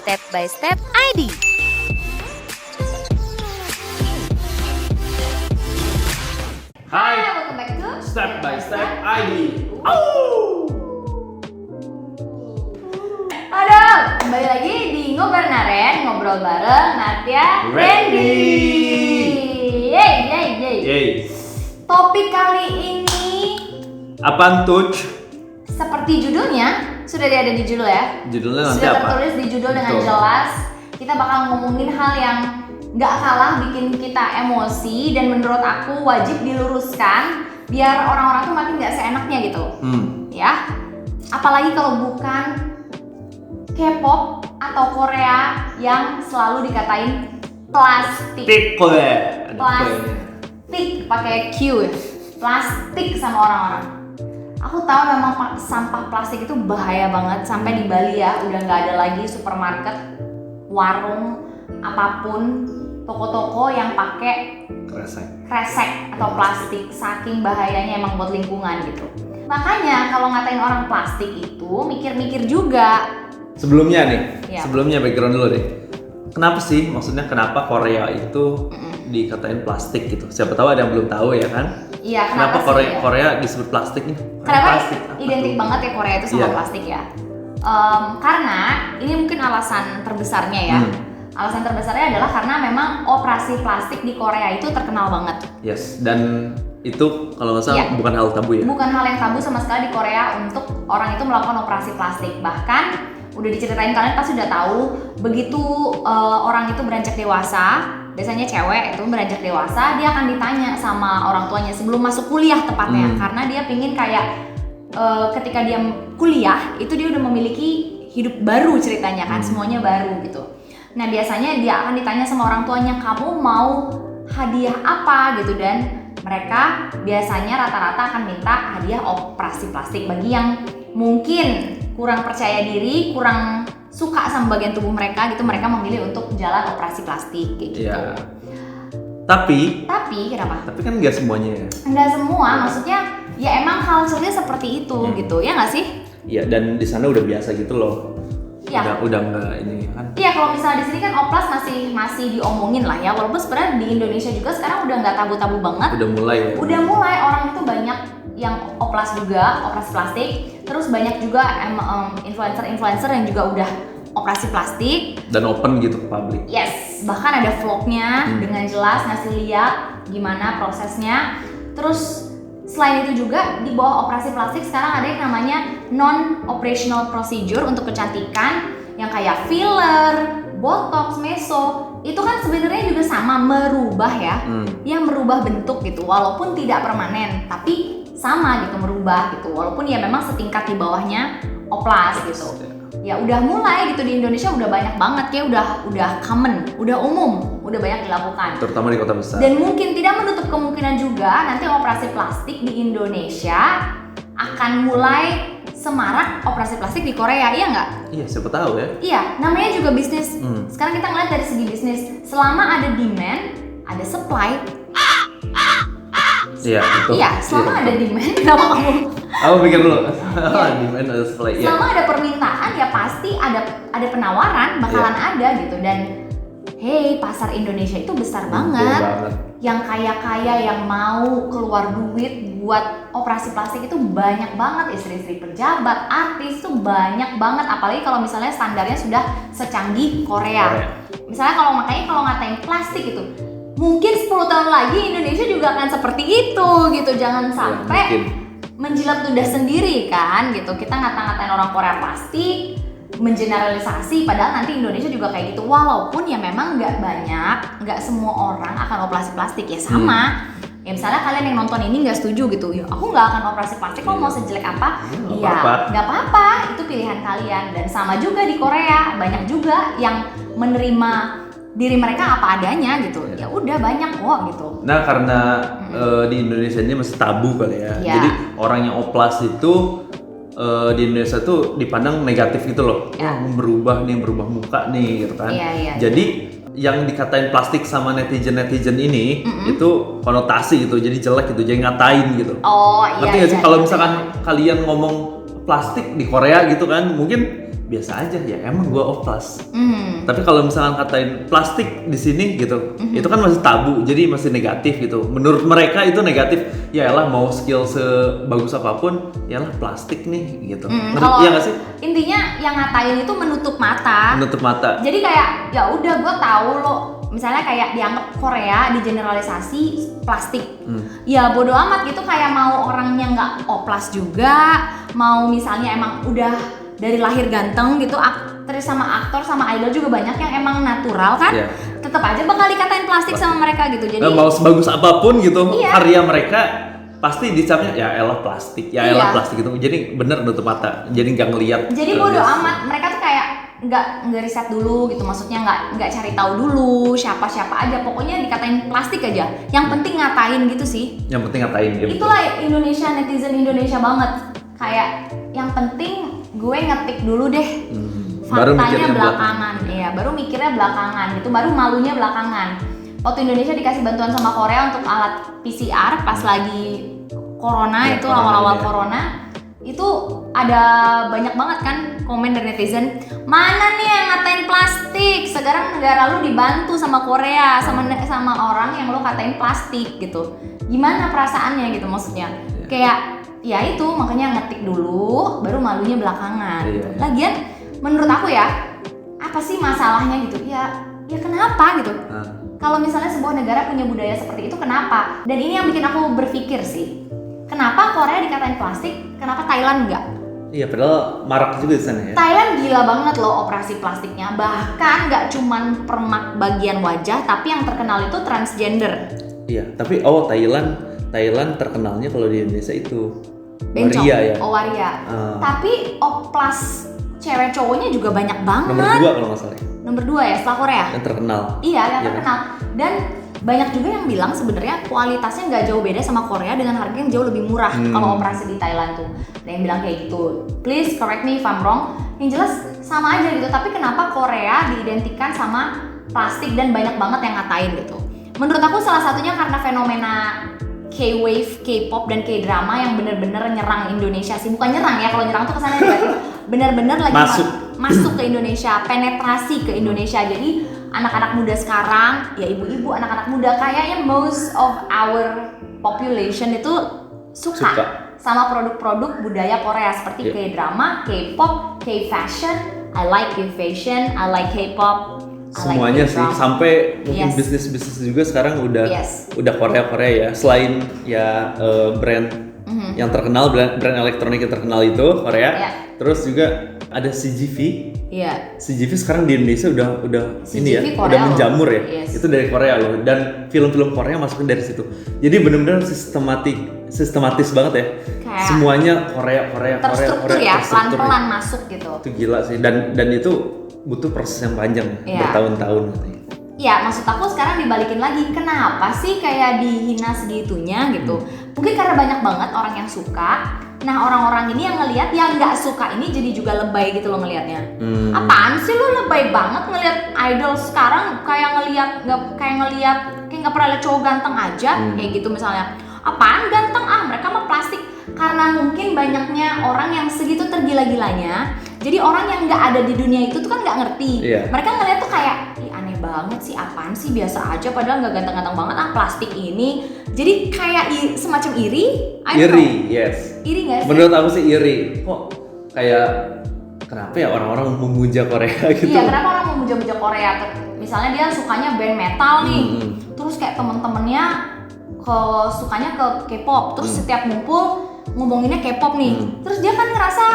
Step by Step ID. Hai, welcome back to Step by Step ID. Aduh, kembali lagi di Ngobrol ngobrol bareng Natya, Randy. Yeay. Topik kali ini Apaan tuh? seperti judulnya, sudah ada di judul ya. Judulnya nanti sudah apa? tertulis di judul dengan Betul. jelas. Kita bakal ngomongin hal yang nggak kalah bikin kita emosi dan menurut aku wajib diluruskan biar orang-orang tuh makin nggak seenaknya gitu. Ya, apalagi kalau bukan K-pop atau Korea yang selalu dikatain plastik. Plastik pakai Q ya. Plastik sama orang-orang. Aku tahu memang sampah plastik itu bahaya banget. Sampai di Bali ya udah nggak ada lagi supermarket, warung, apapun, toko-toko yang pakai kresek atau plastik. Saking bahayanya emang buat lingkungan gitu. Makanya kalau ngatain orang plastik itu mikir-mikir juga. Sebelumnya nih, Ya. sebelumnya background dulu deh. Kenapa sih? Maksudnya kenapa Korea itu dikatain plastik gitu? Siapa tahu ada yang belum tahu ya kan? Iya, Kenapa sih ya? Korea disebut plastik nih? Kenapa Plastik, apa identik tuh? banget ya Korea itu sama Iya. plastik ya? Karena ini mungkin alasan terbesarnya ya. Alasan terbesarnya adalah karena memang operasi plastik di Korea itu terkenal banget. Yes, dan itu kalau nggak salah Iya. bukan hal tabu ya? Bukan hal yang tabu sama sekali di Korea untuk orang itu melakukan operasi plastik. Bahkan udah diceritain, kalian pasti udah tahu, begitu orang itu beranjak dewasa, biasanya cewek itu beranjak dewasa, dia akan ditanya sama orang tuanya sebelum masuk kuliah tepatnya, karena dia pingin kayak ketika dia kuliah itu dia udah memiliki hidup baru ceritanya kan, semuanya baru gitu. Nah biasanya dia akan ditanya sama orang tuanya, kamu mau hadiah apa gitu, dan mereka biasanya rata-rata akan minta hadiah operasi plastik. Bagi yang mungkin kurang percaya diri, kurang suka sama bagian tubuh mereka gitu, mereka memilih untuk jalan operasi plastik kayak gitu. Iya. Tapi Kenapa? kan nggak semuanya ya. Enggak semua, maksudnya ya emang culture-nya seperti itu gitu, ya nggak sih? Iya, dan di sana udah biasa gitu loh. Iya. Udah nggak ini kan. Iya, kalau misalnya di sini kan oplas masih diomongin lah ya, walaupun sebenarnya di Indonesia juga sekarang udah nggak tabu-tabu banget. Udah mulai ya. Udah mulai orang itu banyak yang oplas juga, operasi plastik. Terus banyak juga influencer yang juga udah operasi plastik. Dan open gitu ke publik. Yes, bahkan ada vlognya dengan jelas ngasih lihat gimana prosesnya. Terus selain itu juga di bawah operasi plastik sekarang ada yang namanya non-operational procedure untuk kecantikan yang kayak filler, botox, meso. Itu kan sebenarnya juga sama merubah ya, yang merubah bentuk gitu, walaupun tidak permanen, tapi sama gitu merubah gitu, walaupun ya memang setingkat di bawahnya oplas gitu. Ya udah mulai gitu di Indonesia, udah banyak banget ya, udah common, udah umum, udah banyak dilakukan. Terutama di kota besar. Dan mungkin tidak menutup kemungkinan juga nanti operasi plastik di Indonesia akan mulai semarak operasi plastik di Korea, iya nggak? Iya, siapa tahu ya. Iya, namanya juga bisnis. Sekarang kita ngeliat dari segi bisnis, selama ada demand, ada supply. Iya, betul. Iya, selama ada demand, kenapa kamu? Aku pikir dulu. Demand ada supply. Iya. Selama ada permintaan ya pasti ada penawaran, bakalan ada gitu. Dan hey, pasar Indonesia itu besar banget. Yang kaya-kaya yang mau keluar duit buat operasi plastik itu banyak banget. Istri-istri pejabat, artis itu banyak banget. Apalagi kalau misalnya standarnya sudah secanggih Korea. Misalnya kalau ngatain plastik itu, mungkin 10 tahun lagi Indonesia juga akan seperti itu gitu. Jangan sampai menjilat ludah sendiri kan gitu. Kita ngata-ngatain orang Korea plastik, mengeneralisasi, padahal nanti Indonesia juga kayak gitu. Walaupun ya memang nggak semua orang akan operasi plastik ya sama. Ya misalnya kalian yang nonton ini nggak setuju gitu, ya aku nggak akan operasi plastik, kamu mau sejelek apa? Iya, nggak apa-apa, itu pilihan kalian. Dan sama juga di Korea, banyak juga yang menerima diri mereka apa adanya gitu. Ya udah banyak kok gitu. Nah, karena di Indonesia ini masih tabu kali ya. Iya. Jadi orang yang oplas itu di Indonesia tuh dipandang negatif gitu loh. Ya. Wah, berubah muka nih gitu kan. Iya. Jadi yang dikatain plastik sama netizen ini itu konotasi gitu, jadi jelek gitu, jadi ngatain gitu. Oh iya. Ngerti nggak sih iya, kalau iya. misalkan kalian ngomong plastik di Korea gitu kan, mungkin biasa aja ya, emang gua oplas. Tapi kalau misalkan katain plastik di sini gitu, itu kan masih tabu, jadi masih negatif gitu. Menurut mereka itu negatif. Ya elah, mau skill sebagus apapun, ya lah plastik nih gitu. Kalau iya nggak sih? Intinya yang ngatain itu menutup mata. Menutup mata. Jadi kayak ya udah gue tahu lo, misalnya kayak dianggap Korea digeneralisasi plastik. Ya bodo amat gitu, kayak mau orangnya nggak oplas juga, mau misalnya emang udah dari lahir ganteng gitu, aktris sama aktor sama idol juga banyak yang emang natural kan, tetap aja bakal dikatain plastik sama mereka gitu. Jadi mau sebagus apapun gitu, karya mereka pasti dicapnya ya elah plastik, ya elah plastik gitu. Jadi bener nutup mata, jadi nggak ngelihat. Jadi bodo amat, mereka tuh kayak nggak riset dulu gitu, maksudnya nggak cari tahu dulu siapa aja, pokoknya dikatain plastik aja. Yang penting ngatain gitu sih. Yang penting ngatain ya. Itulah Indonesia, netizen Indonesia banget. Kayak yang penting gue ngetik dulu deh, faktanya belakangan. Iya, baru mikirnya belakangan gitu, baru malunya belakangan. Waktu Indonesia dikasih bantuan sama Korea untuk alat PCR pas lagi corona, itu awal-awal corona, itu ada banyak banget kan komen dari netizen, mana nih yang ngatain plastik, sekarang negara lu dibantu sama Korea, sama orang yang lu katain plastik gitu. Gimana perasaannya gitu, maksudnya kayak ya itu, makanya ngetik dulu baru malunya belakangan. Lagian menurut aku ya, apa sih masalahnya gitu ya kenapa gitu. Kalau misalnya sebuah negara punya budaya seperti itu, kenapa? Dan ini yang bikin aku berpikir sih, kenapa Korea dikatain plastik, kenapa Thailand enggak? Iya, padahal marak juga di sana ya. Thailand gila banget loh operasi plastiknya, bahkan nggak cuman permak bagian wajah, tapi yang terkenal itu transgender. Iya, tapi Thailand terkenalnya kalau di Indonesia itu bencong, waria ya. Waria. Tapi oplas cewek cowoknya juga banyak banget. Nomor 2 kalau nggak salah. Nomor 2 ya setelah Korea. Yang terkenal. Iya, yang terkenal. Dan banyak juga yang bilang sebenarnya kualitasnya nggak jauh beda sama Korea dengan harga yang jauh lebih murah kalau operasi di Thailand tuh. Ada yang bilang kayak gitu. Please correct me if I'm wrong. Yang jelas sama aja gitu. Tapi kenapa Korea diidentikan sama plastik dan banyak banget yang ngatain gitu? Menurut aku salah satunya karena fenomena K-wave, K-pop dan K-drama yang bener-bener nyerang Indonesia sih. Bukan nyerang ya, kalau nyerang tuh kesannya negatif. Bener-bener lagi masuk ke Indonesia, penetrasi ke Indonesia. Jadi anak-anak muda sekarang, ya ibu-ibu, anak-anak muda, kayaknya most of our population itu suka sama produk-produk budaya Korea seperti K-drama, K-pop, K-fashion. I like K-fashion, I like K-pop. Semuanya sih, sampai mungkin bisnis juga sekarang udah Korea ya. Selain ya brand yang terkenal, brand elektronik yang terkenal itu Korea. Terus juga ada CGV. CGV sekarang di Indonesia udah ini ya, Korea udah menjamur ya. Itu dari Korea loh, dan film-film Korea masukin dari situ. Jadi benar-benar sistematis banget ya. Kayak semuanya Korea. Terstruktur ya, pelan-pelan masuk gitu. Itu gila sih, dan itu butuh proses yang panjang, bertahun-tahun katanya. Iya, maksud aku sekarang dibalikin lagi, kenapa sih kayak dihina segitunya gitu? Mungkin karena banyak banget orang yang suka. Nah, orang-orang ini yang ngelihat yang nggak suka ini jadi juga lebay gitu loh ngelihatnya. Apaan sih lu lebay banget ngelihat idol sekarang, kayak nggak pernah lihat cowok ganteng aja, kayak gitu misalnya. Apaan ganteng, mereka mah plastik. Karena mungkin banyaknya orang yang segitu tergila-gilanya, jadi orang yang nggak ada di dunia itu tuh kan nggak ngerti. Mereka ngeliat tuh kayak, ih aneh banget sih, apaan sih, biasa aja padahal nggak ganteng-ganteng banget plastik ini. Jadi kayak semacam iri. Yes. Iri nggak sih? Menurut aku sih iri. Kok kayak kenapa ya orang-orang memuja Korea gitu? Iya, kenapa orang memuja-muja Korea? Misalnya dia sukanya band metal nih, terus kayak temen-temennya sukanya ke K-pop, terus setiap ngumpul ngomonginnya K-pop nih, terus dia kan ngerasa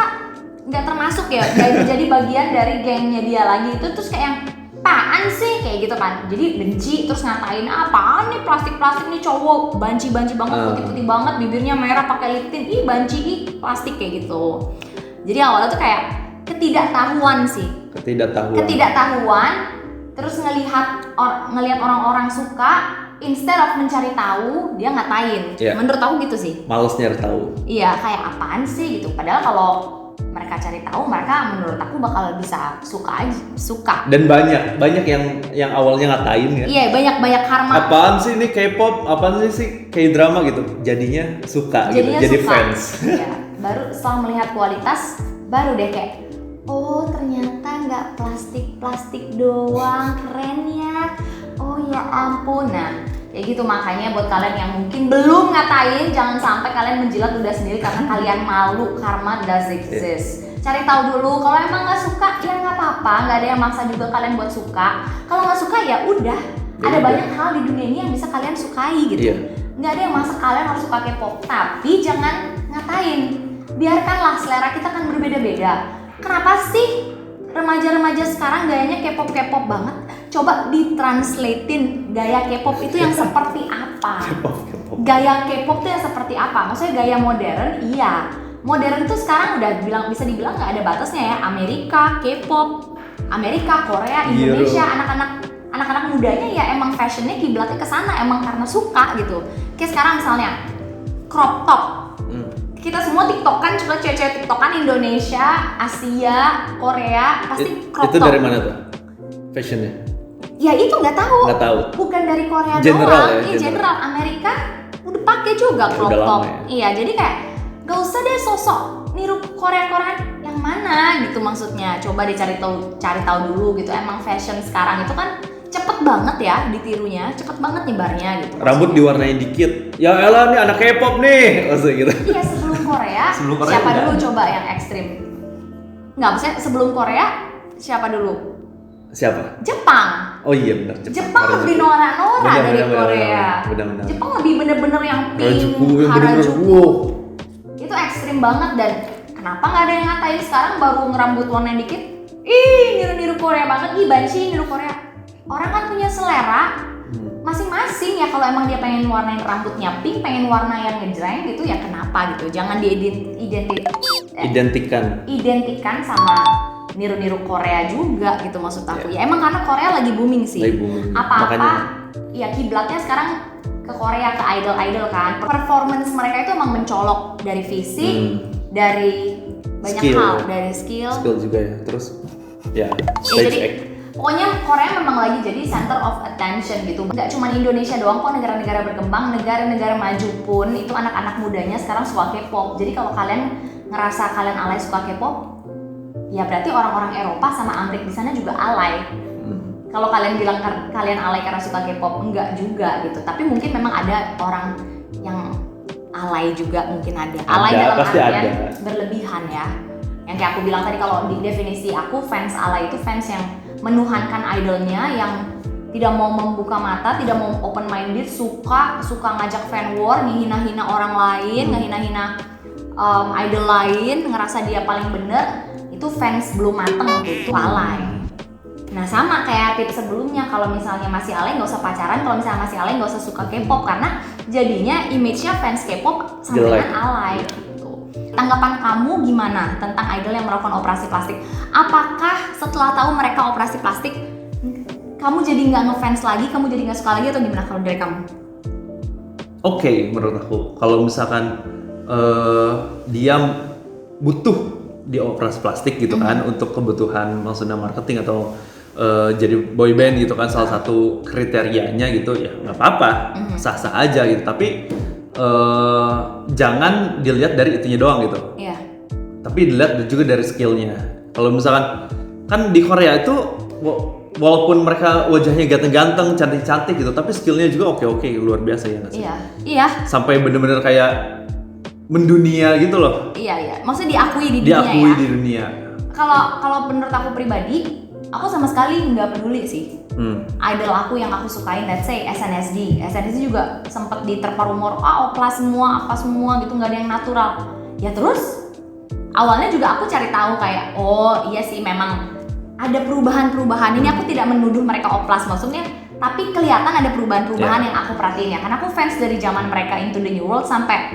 nggak termasuk ya, jadi bagian dari gengnya dia lagi itu, terus kayak yang apaan sih kayak gitu kan, jadi benci terus ngatain apaan nih plastik nih cowok banci banget, putih banget, bibirnya merah pakai lip tint, ih banci ih plastik kayak gitu. Jadi awalnya tuh kayak ketidaktahuan, terus ngelihat orang-orang suka. Instead of mencari tahu, dia ngatain. Menurut aku gitu sih. Males nyari tahu. Iya, kayak apaan sih gitu. Padahal kalau mereka cari tahu, mereka menurut aku bakal bisa suka. Dan banyak yang awalnya ngatain ya. Iya, banyak karma. Apaan sih ini K-pop? Apaan sih K-drama gitu? Jadinya suka gitu. Jadi fans. Iya. baru setelah melihat kualitas baru deh kayak oh ternyata nggak plastik doang, keren ya, oh ya ampun. Nah kayak gitu, makanya buat kalian yang mungkin belum ngatain, jangan sampai kalian menjilat ludah sendiri karena kalian malu. Karma does exist. Cari tahu dulu, kalau emang nggak suka ya nggak apa-apa, nggak ada yang maksa juga kalian buat suka. Kalau nggak suka ya udah, ada banyak hal di dunia ini yang bisa kalian sukai gitu. Nggak ada yang maksa kalian harus suka K-pop, tapi jangan ngatain. Biarkanlah selera kita kan berbeda-beda. Kenapa sih remaja-remaja sekarang gayanya K-pop banget? Coba ditranslatein gaya K-pop itu yang seperti apa? Gaya K-pop itu yang seperti apa? Maksudnya gaya modern, iya. Modern itu sekarang udah bisa dibilang nggak ada batasnya ya. Amerika, K-pop, Amerika, Korea, Indonesia, anak-anak mudanya ya emang fashionnya kiblatnya ke sana emang karena suka gitu. Kayak sekarang misalnya crop top. Kita semua tiktokan, coba cewek-cewek tiktokan Indonesia, Asia, Korea pasti crop top. Itu dari mana tuh fashionnya? Ya itu nggak tahu. Bukan dari Korea doang. General Amerika udah pakai juga crop top. Iya, jadi kayak gak usah deh sosok niru Korea yang mana gitu maksudnya. Coba dicari tahu dulu gitu. Emang fashion sekarang itu kan cepet banget ya ditirunya, cepet banget nyebarnya gitu. Rambut diwarnain dikit. Ya elah nih anak K-pop nih. Maksudnya gitu. Iya, sebelum Korea siapa dulu coba yang ekstrim? Nggak, maksudnya sebelum Korea siapa dulu? Siapa? Jepang. Oh iya benar. Jepang lebih norak-norak dari Korea. Benar. Jepang lebih bener-bener yang pink, Harajuku. Itu ekstrim banget. Dan kenapa nggak ada yang ngatain sekarang baru ngerambut warna dikit? Ih, niru-niru Korea banget. Ih, banci niru Korea. Orang kan punya selera masing-masing ya. Kalau emang dia pengen warnain rambutnya pink, pengen warna yang ngejreng gitu ya kenapa gitu. Jangan identikan sama niru-niru Korea juga gitu maksud aku. Ya emang karena Korea lagi booming sih. Apa-apa ya kiblatnya sekarang ke Korea, ke idol kan. Performance mereka itu emang mencolok dari fisik, dari banyak hal, dari skill juga ya. Terus ya stage act. Pokoknya Korea memang lagi jadi center of attention gitu. Nggak cuma Indonesia doang kok, negara-negara berkembang, negara-negara maju pun itu anak-anak mudanya sekarang suka K-pop. Jadi kalau kalian ngerasa kalian alay suka K-pop, ya berarti orang-orang Eropa sama Amerika di sana juga alay. Kalau kalian bilang kalian alay karena suka K-pop, enggak juga gitu. Tapi mungkin memang ada orang yang alay juga, mungkin ada. Alay dalam artian berlebihan ya. Yang kayak aku bilang tadi, kalau di definisi aku fans alay itu fans yang menuhankan idolnya, yang tidak mau membuka mata, tidak mau open minded, suka ngajak fan war, ngehina-hina orang lain, ngehina-hina idol lain, ngerasa dia paling bener. Itu fans belum mateng, itu alay. Nah sama kayak tips sebelumnya, kalau misalnya masih alay nggak usah pacaran, kalau misalnya masih alay nggak usah suka K-pop, karena jadinya image-nya fans K-pop sama dengan alay gitu. Tanggapan kamu gimana tentang idol yang melakukan operasi plastik? Apakah setelah tahu mereka operasi plastik, kamu jadi nggak ngefans lagi, kamu jadi nggak suka lagi, atau gimana kalau dari kamu? Oke, menurut aku kalau misalkan dia butuh di operasi plastik gitu kan, untuk kebutuhan maksudnya marketing atau jadi boyband gitu kan, salah satu kriterianya gitu, ya nggak apa-apa, sah-sah aja gitu. Tapi jangan dilihat dari itunya doang gitu. Tapi dilihat juga dari skillnya. Kalau misalkan kan di Korea itu walaupun mereka wajahnya ganteng-ganteng, cantik-cantik gitu, tapi skillnya juga oke-oke, luar biasa ya nggak sih? Iya. Sampai bener-bener kayak mendunia gitu loh. Iya. Maksudnya diakui di dunia. Di dunia. Kalau menurut aku pribadi, aku sama sekali nggak peduli sih. Idol aku yang aku sukain, let's say SNSD juga sempat diterpa rumor, oplas semua, apa semua gitu, nggak ada yang natural. Ya terus awalnya juga aku cari tahu kayak, oh iya sih memang ada perubahan-perubahan. Ini aku tidak menuduh mereka oplas maksudnya, tapi kelihatan ada perubahan-perubahan yang aku perhatiin ya. Karena aku fans dari zaman mereka Into the New World sampai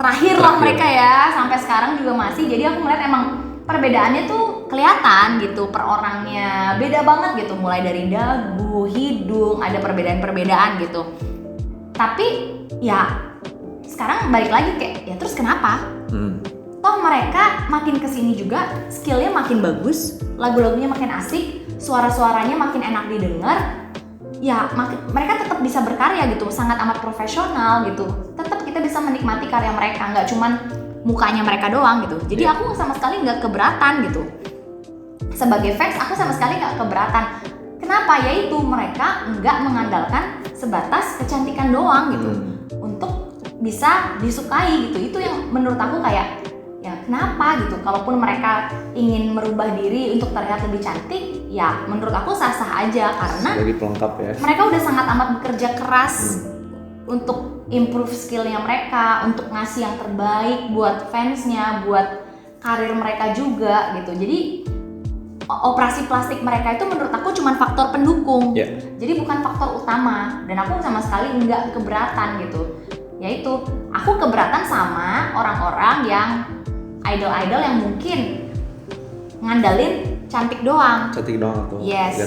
terakhir lah mereka ya, sampai sekarang juga masih. Jadi aku ngeliat emang perbedaannya tuh kelihatan gitu, per orangnya beda banget gitu, mulai dari dagu, hidung, ada perbedaan-perbedaan gitu. Tapi ya sekarang balik lagi kayak, ya terus kenapa? Toh mereka makin kesini juga skillnya makin bagus, lagu-lagunya makin asik, suara-suaranya makin enak didengar. Ya mereka tetap bisa berkarya gitu, sangat amat profesional gitu. Tetap kita bisa menikmati karya mereka, nggak cuman mukanya mereka doang gitu. Jadi aku sama sekali nggak keberatan gitu. Sebagai fans aku sama sekali nggak keberatan. Kenapa? Yaitu mereka nggak mengandalkan sebatas kecantikan doang gitu untuk bisa disukai gitu. Itu yang menurut aku kayak ya kenapa gitu. Kalaupun mereka ingin merubah diri untuk terlihat lebih cantik, ya menurut aku sah-sah aja karena sebagai pelengkap ya. Mereka udah sangat amat bekerja keras untuk improve skillnya mereka, untuk ngasih yang terbaik buat fansnya, buat karir mereka juga gitu. Jadi operasi plastik mereka itu menurut aku cuma faktor pendukung, jadi bukan faktor utama. Dan aku sama sekali nggak keberatan gitu. Yaitu aku keberatan sama orang-orang yang idol-idol yang mungkin ngandalin cantik doang. Cantik doang tuh. Yes.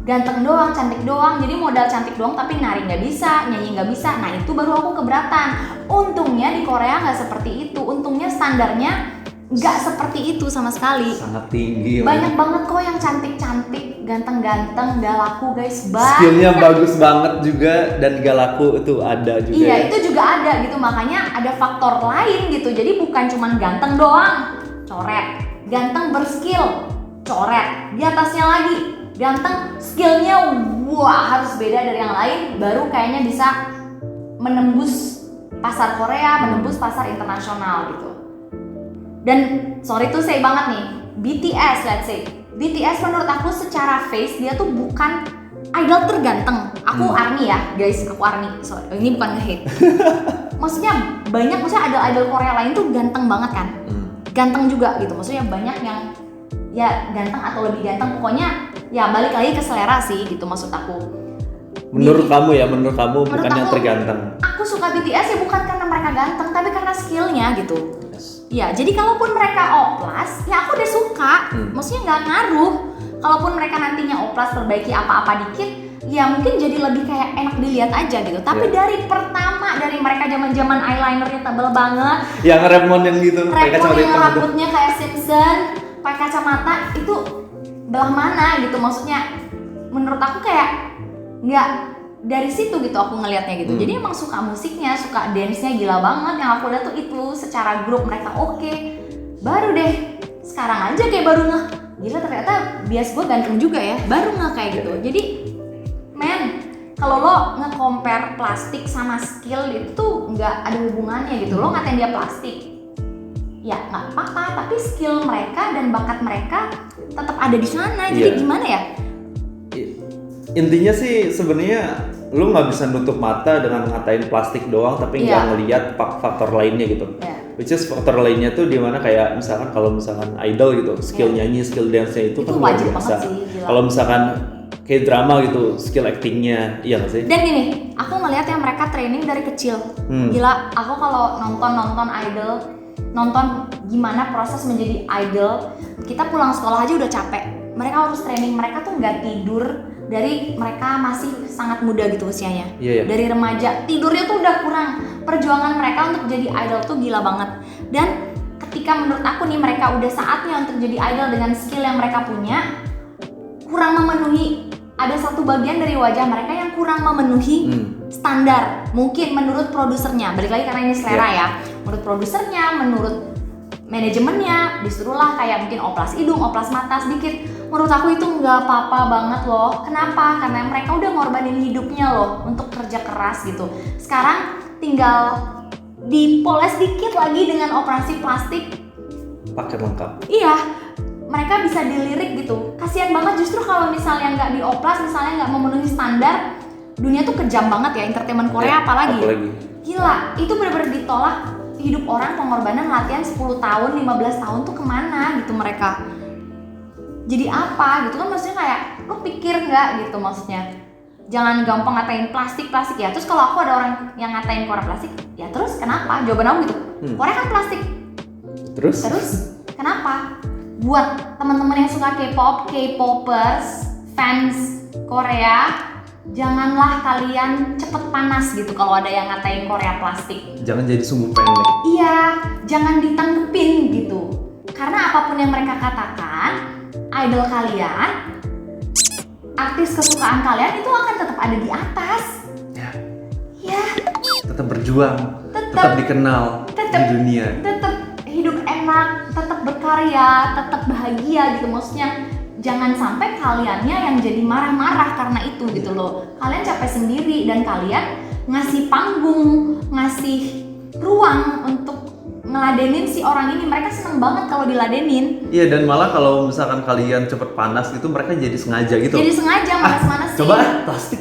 Ganteng doang, cantik doang. Jadi modal cantik doang tapi nari nggak bisa, nyanyi nggak bisa. Nah itu baru aku keberatan. Untungnya di Korea nggak seperti itu. Untungnya standarnya nggak seperti itu sama sekali. Sangat tinggi. Banyak banget kok yang cantik-cantik, ganteng-ganteng, gak laku guys. Skillnya bagus banget juga dan gak laku itu ada juga. Iya itu juga ada gitu, makanya ada faktor lain gitu. Jadi bukan cuma ganteng doang, coret. Ganteng berskill, coret. Di atasnya lagi, ganteng skillnya wah harus beda dari yang lain. Baru kayaknya bisa menembus pasar Korea, menembus pasar internasional gitu. Dan sorry tuh say banget nih, BTS let's say. BTS menurut aku secara face dia tuh bukan idol terganteng. Aku ARMY ya guys, aku ARMY. Sorry, ini bukan nge-hate. Maksudnya maksudnya idol Korea lain tuh ganteng banget kan. Ganteng juga gitu, maksudnya banyak yang ya ganteng atau lebih ganteng. Pokoknya ya balik lagi ke selera sih gitu maksud aku. Menurut kamu bukan yang terganteng. Aku suka BTS ya bukan karena mereka ganteng, tapi karena skillnya gitu. Ya, jadi kalaupun mereka oplas, ya aku udah suka. Maksudnya nggak ngaruh. Kalaupun mereka nantinya oplas perbaiki apa-apa dikit, ya mungkin jadi lebih kayak enak dilihat aja gitu. Tapi dari pertama, dari mereka zaman-zaman eyelinernya tebel banget, yang Rapmon yang gitu, Rapmon yang rambutnya kayak Simpson, pakai kacamata, itu belah mana gitu. Maksudnya menurut aku kayak nggak dari situ gitu aku ngelihatnya gitu. Jadi emang suka musiknya, suka dance-nya gila banget. Yang aku lihat tuh itu secara grup mereka oke. Baru deh sekarang aja kayak baru ngeh, gila ternyata bias gue ganteng juga ya. Baru ngeh kayak gitu. Jadi men, kalau lo nge-compare plastik sama skill itu tuh nggak ada hubungannya gitu. Lo ngatain dia plastik, ya nggak apa-apa. Tapi skill mereka dan bakat mereka tetap ada di sana. Jadi gimana ya? Intinya sih sebenarnya lu nggak bisa nutup mata dengan ngatain plastik doang tapi nggak ngelihat faktor lainnya gitu. Which is faktor lainnya tuh dimana kayak misalkan kalau misalkan idol gitu, skill nyanyi, skill dance-nya itu kan luar biasa. Kalau misalkan kayak drama gitu, skill actingnya, iya nggak sih? Dan gini, aku ngelihat yang mereka training dari kecil. Gila, aku kalau nonton idol, nonton gimana proses menjadi idol, kita pulang sekolah aja udah capek. Mereka harus training, mereka tuh nggak tidur dari mereka masih sangat muda gitu usianya. Dari remaja, tidurnya tuh udah kurang. Perjuangan mereka untuk jadi idol tuh gila banget. Dan ketika menurut aku nih mereka udah saatnya untuk jadi idol dengan skill yang mereka punya, kurang memenuhi, ada satu bagian dari wajah mereka yang kurang memenuhi standar. Mungkin menurut produsernya, balik lagi karena ini selera ya. Menurut produsernya, menurut manajemennya, disuruhlah kayak mungkin oplas hidung, oplas mata sedikit. Menurut aku itu nggak apa-apa banget loh. Kenapa? Karena mereka udah ngorbanin hidupnya loh untuk kerja keras gitu. Sekarang tinggal dipoles dikit lagi dengan operasi plastik. Paket lengkap. Iya, mereka bisa dilirik gitu. Kasian banget justru kalau misalnya nggak dioplas, misalnya nggak memenuhi standar. Dunia tuh kejam banget ya, entertainment Korea apalagi. Gila, itu benar-benar ditolak. Hidup orang, pengorbanan latihan 10 tahun, 15 tahun tuh kemana gitu mereka. Jadi apa gitu kan, maksudnya kayak lo pikir nggak gitu maksudnya. Jangan gampang ngatain plastik ya. Terus kalau aku ada orang yang ngatain Korea plastik, ya terus kenapa? Jawaban aku gitu, Korea kan plastik. Terus kenapa? Buat teman-teman yang suka K-pop, K-popers, fans Korea, janganlah kalian cepet panas gitu kalau ada yang ngatain Korea plastik. Jangan jadi sumbu pendek. Iya, jangan ditanggepin gitu. Karena apapun yang mereka katakan, idol kalian, artis kesukaan kalian itu akan tetap ada di atas. Ya. Tetap berjuang, tetap dikenal. tetap di dunia. Tetap hidup enak, tetap berkarya, tetap bahagia gitu. Maksudnya jangan sampai kaliannya yang jadi marah-marah karena itu gitu loh. Kalian capek sendiri dan kalian ngasih panggung, ngasih ruang untuk ngeladenin si orang ini. Mereka seneng banget kalau diladenin. Iya, dan malah kalau misalkan kalian cepet panas gitu, mereka jadi sengaja gitu. Jadi sengaja manas-manasin. Coba plastik,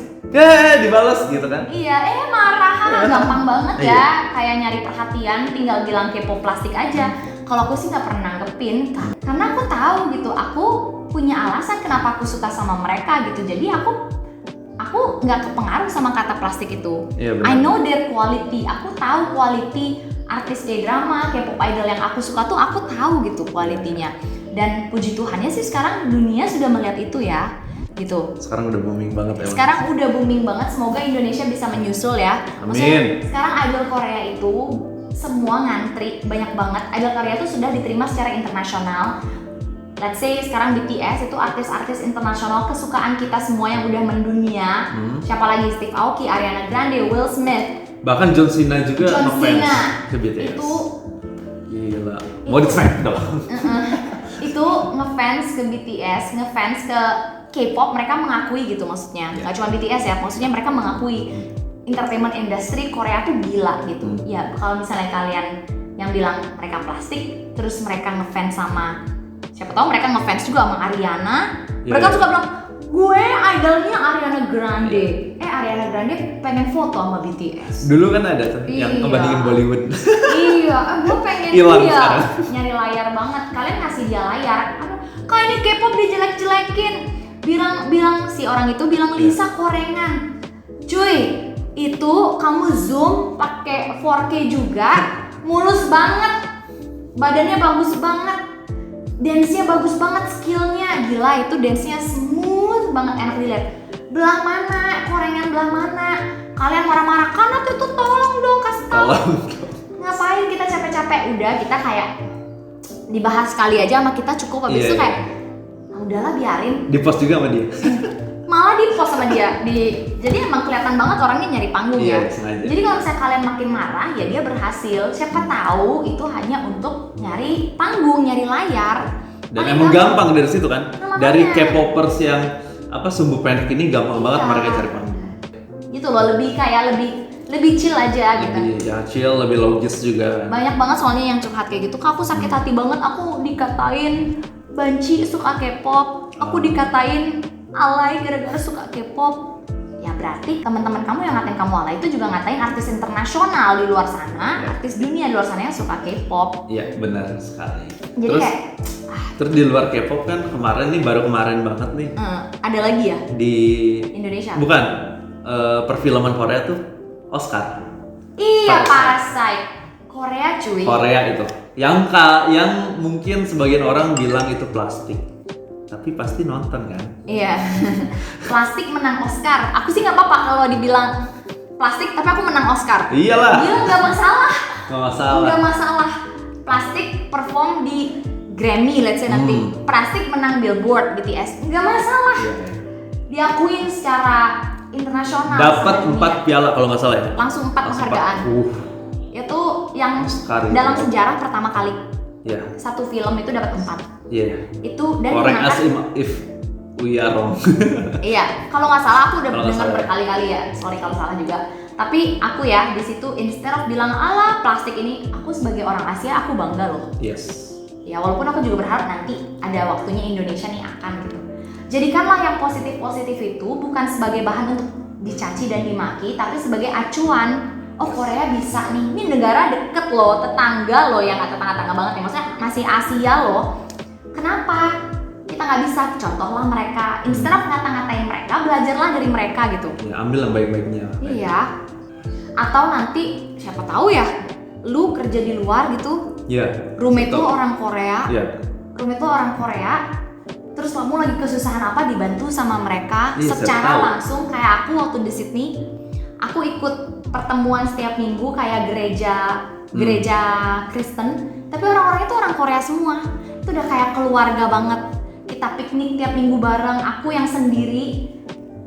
dibalas gitu kan? Iya, marah, gampang banget ya. Kayak nyari perhatian, tinggal bilang kepo plastik aja. Kalau aku sih nggak pernah nanggepin, karena aku tahu gitu, aku punya alasan kenapa aku suka sama mereka gitu. Jadi aku nggak kepengaruh sama kata plastik itu. Iya, I know their quality. Aku tahu quality artis K-drama, K-pop idol yang aku suka tuh, aku tahu gitu kualitinya. Dan puji Tuhannya sih sekarang dunia sudah melihat itu ya, gitu. Sekarang udah booming banget ya. Sekarang udah booming banget. Semoga Indonesia bisa menyusul ya. Amin. Sekarang idol Korea itu semua ngantri banyak banget. Idol Korea itu sudah diterima secara internasional. Let's say sekarang BTS itu artis-artis internasional kesukaan kita semua yang udah mendunia. Siapa lagi? Steve Aoki, Ariana Grande, Will Smith. Bahkan John Cena juga ngefans ke BTS. Itu gila. Mau di-track dong. Itu ngefans ke BTS, ngefans ke K-pop, mereka mengakui gitu maksudnya. Gak cuma BTS ya, maksudnya mereka mengakui entertainment industry Korea tuh gila gitu. Ya kalau misalnya kalian yang bilang mereka plastik, terus mereka ngefans sama, siapa tahu mereka ngefans juga sama Ariana. Mereka suka bilang, gue idolnya Ariana Grande. Ariana Grande pengen foto sama BTS. Dulu kan ada tuh yang ngebandingin Bollywood. Iya, gue pengen dia. Nyari layar banget. Kalian ngasih dia layar. Kak ini K-pop dijelek-jelekin. Bilang si orang itu bilang Lisa korengan. Cuy, itu kamu zoom pakai 4K juga, mulus banget. Badannya bagus banget. Dance-nya bagus banget, skillnya gila, itu dance-nya smooth banget, enak dilihat. Belah mana, korengan belah mana? Kalian marah-marah karena tuh tolong dong kasih tahu. Ngapain kita capek-capek? Udah kita kayak dibahas sekali aja sama kita cukup, habis itu kayak udahlah biarin. Di post juga sama dia. Malah di post sama dia. Jadi emang kelihatan banget orangnya nyari panggung ya. Sengaja. Jadi kalau misalnya kalian makin marah ya dia berhasil. Siapa tahu itu hanya untuk nyari panggung, nyari layar. Dan emang gampang dari situ kan. Dari K-popers yang sumbu pendek ini gampang banget mereka cari panggung. Gitu loh, lebih chill aja gitu. Lebih chill, lebih logis juga. Banyak banget soalnya yang curhat kayak gitu. Kak, aku sakit hati banget, aku dikatain banci suka K-pop, aku dikatain alay gara-gara suka K-pop. Ya berarti teman-teman kamu yang ngatain kamu alay itu juga ngatain artis internasional di luar sana, artis dunia di luar sana yang suka K-pop. Iya, benar sekali. Jadi terus di luar K-pop kan baru kemarin banget nih. Ada lagi ya? Di Indonesia. Bukan, perfilman Korea tuh Oscar. Iya, Parasite. Korea cuy. Korea itu. Yang mungkin sebagian orang bilang itu plastik. Tapi pasti nonton kan? Iya. Plastik menang Oscar. Aku sih nggak apa-apa kalau dibilang plastik, tapi aku menang Oscar. Iyalah. Gila, nggak masalah. Nggak masalah. Plastik perform di Grammy, let's say nanti. Plastik menang Billboard, BTS. Nggak masalah. Diakuin secara internasional. Dapat 4 piala kalau nggak salah ya. Langsung 4 penghargaan. Itu yang Oscar dalam sejarah pertama kali. Iya. Satu film itu dapat 4. Iya. Itu dan correct us if we are wrong. Iya, kalau nggak salah aku udah dengar berkali-kali ya. Sorry kalau salah juga. Tapi aku ya di situ instead of bilang ala plastik ini, aku sebagai orang Asia aku bangga loh. Yes. Ya walaupun aku juga berharap nanti ada waktunya Indonesia nih akan gitu. Jadikanlah yang positif-positif itu bukan sebagai bahan untuk dicaci dan dimaki, tapi sebagai acuan. Oh Korea bisa nih, ini negara deket loh, tetangga loh, yang nggak tetangga-tetangga banget ya, maksudnya masih Asia loh. Kenapa kita nggak bisa? Contohlah mereka, instead of ngata-ngatain mereka, belajarlah dari mereka gitu. Ya ambil yang baik-baiknya. Iya. Atau nanti siapa tahu ya, lu kerja di luar gitu. Iya. Roommate lu orang Korea. Iya. Roommate lu orang Korea. Terus kamu lagi kesusahan apa dibantu sama mereka secara langsung. Kayak aku waktu di Sydney, aku ikut pertemuan setiap minggu kayak gereja Kristen, tapi orang-orang itu orang Korea semua. Itu udah kayak keluarga banget. Kita piknik tiap minggu bareng. Aku yang sendiri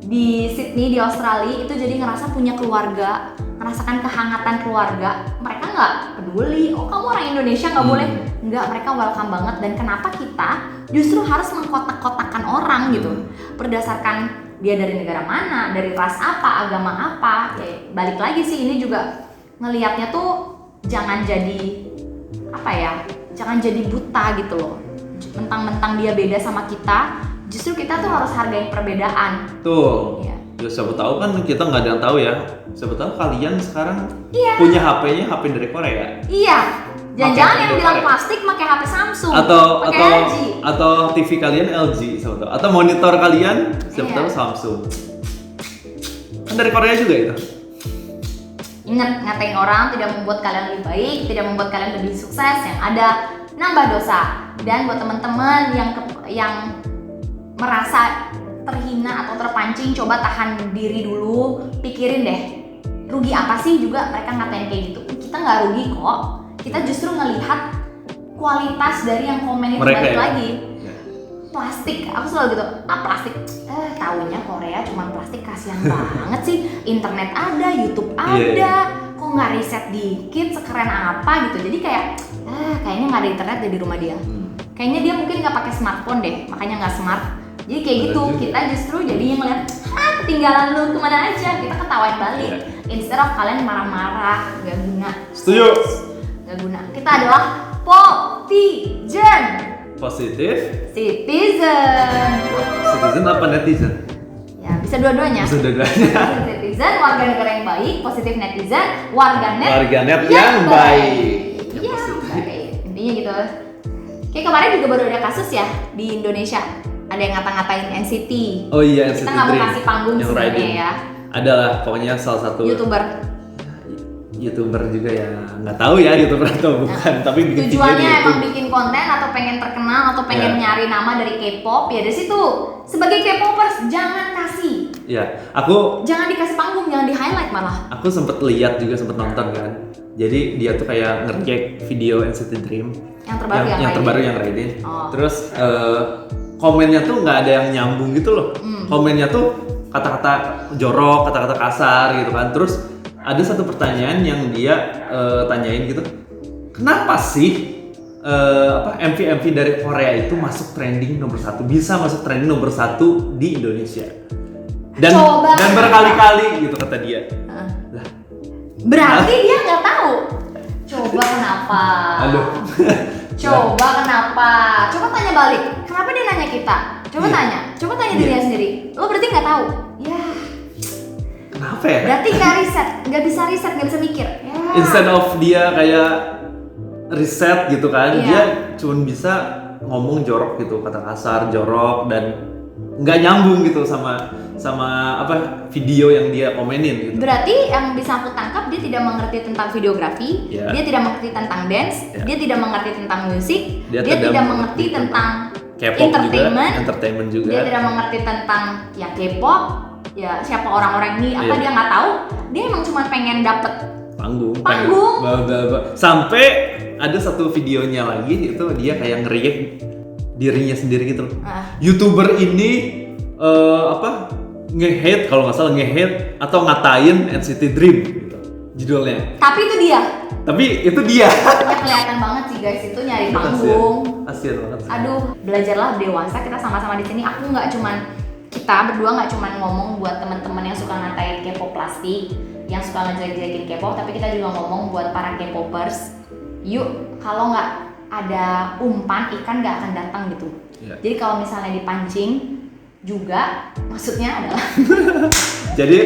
di Sydney di Australia itu jadi ngerasa punya keluarga, ngerasakan kehangatan keluarga. Mereka nggak peduli. Oh kamu orang Indonesia nggak boleh? Nggak, mereka welcome banget. Dan kenapa kita justru harus mengkotak-kotakan orang gitu berdasarkan dia dari negara mana, dari ras apa, agama apa. Ya, balik lagi sih, ini juga ngelihatnya tuh jangan jadi apa ya, jangan jadi buta gitu loh. Mentang-mentang dia beda sama kita, justru kita tuh harus hargain perbedaan. Tuh. Ya, siapa tahu kan kita nggak ada yang tahu ya. Siapa tahu kalian sekarang punya HP-nya HP dari Korea. Iya. Jangan-jangan yang bilang plastik pakai HP Samsung atau TV kalian LG siapa tahu, atau monitor kalian siapa tahu Samsung. Kan dari Korea juga itu. Ingat, ngatain orang tidak membuat kalian lebih baik, tidak membuat kalian lebih sukses, yang ada nambah dosa. Dan buat teman-teman yang merasa terhina atau terpancing, coba tahan diri dulu, pikirin deh, rugi apa sih juga mereka ngatain kayak gitu. Kita nggak rugi kok, kita justru ngelihat kualitas dari yang komen itu. Balik lagi plastik, aku selalu gitu, plastik, taunya Korea cuma plastik, kasihan banget sih. Internet ada, YouTube ada, kok nggak riset dikit, sekeren apa gitu. Jadi kayak kayaknya nggak ada internet deh di rumah dia. Kayaknya dia mungkin nggak pakai smartphone deh, makanya nggak smart. Jadi kayak gitu, kita justru jadinya ngeliat ketinggalan lu kemana aja, kita ketawain balik. Instead of kalian marah-marah, nggak guna. Setuju. Nggak guna. Kita adalah Potizen. Positif Citizen. Citizen apa netizen? Ya bisa dua-duanya. Bisa dua-duanya. Netizen, warga negara yang baik. Positif netizen, warganet yang baik. Iya, baik. Intinya gitu. Kayak kemarin juga baru ada kasus ya di Indonesia. Ada yang ngata-ngatain NCT. Oh iya, NCT. Kita nggak mau kasih panggung sebenarnya ya. Adalah pokoknya salah satu YouTuber juga ya, nggak tahu ya YouTuber atau bukan, tapi bikin tujuannya emang bikin konten atau pengen terkenal atau pengen nyari nama dari K-pop, ya dari situ. Sebagai K-popers jangan kasih. Ya, jangan dikasih panggung, jangan di highlight malah. Aku sempet lihat juga, sempet nonton kan. Jadi dia tuh kayak nge-react video NCT Dream yang terbaru yang Raiden. Terus komennya tuh nggak ada yang nyambung gitu loh. Komennya tuh kata-kata jorok, kata-kata kasar gitu kan. Terus ada satu pertanyaan yang dia tanyain gitu, kenapa sih MV dari Korea itu masuk trending nomor 1, bisa masuk trending nomor 1 di Indonesia, dan berkali-kali gitu kata dia. Lah, berarti dia nggak tahu. Coba kenapa? Coba kenapa? Coba tanya balik. Kenapa dia nanya kita? Coba tanya dirinya sendiri. Lo berarti nggak tahu? Ya. Kenapa ya? Berarti nggak bisa riset, nggak bisa mikir. Ya. Instead of dia kayak riset gitu kan, dia cuma bisa ngomong jorok gitu, kata kasar, jorok, dan nggak nyambung gitu sama apa video yang dia komenin gitu. Berarti yang bisa aku tangkap, dia tidak mengerti tentang videografi, dia tidak mengerti tentang dance, dia tidak mengerti tentang musik, dia tidak mengerti tentang K-pop entertainment juga. Dia tidak mengerti tentang ya K-pop, ya siapa orang-orang ini, apa dia nggak tahu. Dia emang cuma pengen dapet panggung. Sampai ada satu videonya lagi itu dia kayak nge-react dirinya sendiri gitu loh. YouTuber ini nge-hate, kalau nggak salah nge-hate atau ngatain NCT Dream gitu judulnya. Tapi itu dia. Ya, kelihatan banget sih guys, itu nyari panggung. Kasian banget sih. Aduh, belajarlah dewasa, kita sama-sama di sini. Kita berdua nggak cuman ngomong buat teman-teman yang suka ngatain K-pop plastik, yang suka ngejelek-jelekin K-pop, tapi kita juga ngomong buat para K-popers. Yuk, kalau nggak ada umpan, ikan nggak akan datang gitu. Jadi kalau misalnya dipancing juga, maksudnya adalah jadi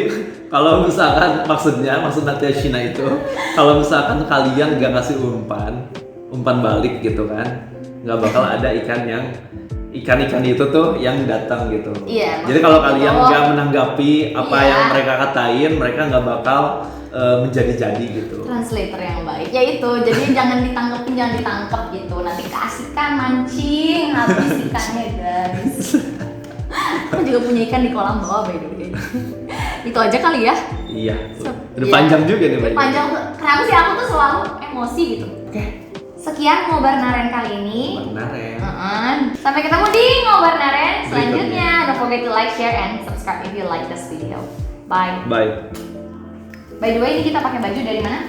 kalau misalkan maksud Natia Shina itu, kalau misalkan kalian nggak kasih umpan balik gitu kan, nggak bakal ada ikan itu tuh yang datang gitu. Jadi kalau kalian nggak menanggapi apa yang mereka katain, mereka nggak bakal menjadi-jadi gitu. Translator yang baik ya itu. Jadi jangan ditangkepin, jangan ditangkep gitu. Nanti keasikan mancing, habis ikannya guys. Aku juga punya ikan di kolam bawah by the way. Itu aja kali ya. Iya. Udah panjang juga nih. Panjang. Kenapa sih aku tuh selalu emosi gitu. Sekian Ngobar Naren kali ini. Sampai ketemu di Ngobar Naren selanjutnya. Don't forget to like, share, and subscribe if you like this video. Bye. Bye. By the way, ini kita pakai baju dari mana?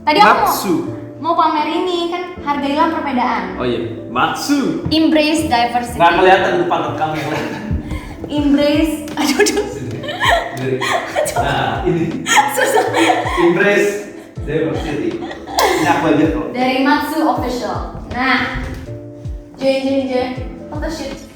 Tadi aku mau pamer ini kan, hargailah perbedaan. Oh iya, Matsu. Embrace diversity. Nggak kelihatan depan rekam yang lain. Embrace, aduh. Nah, ini. Susah. Embrace diversity. Ini aku aja kok. Dari Matsu Official. Nah, J, photoshoot.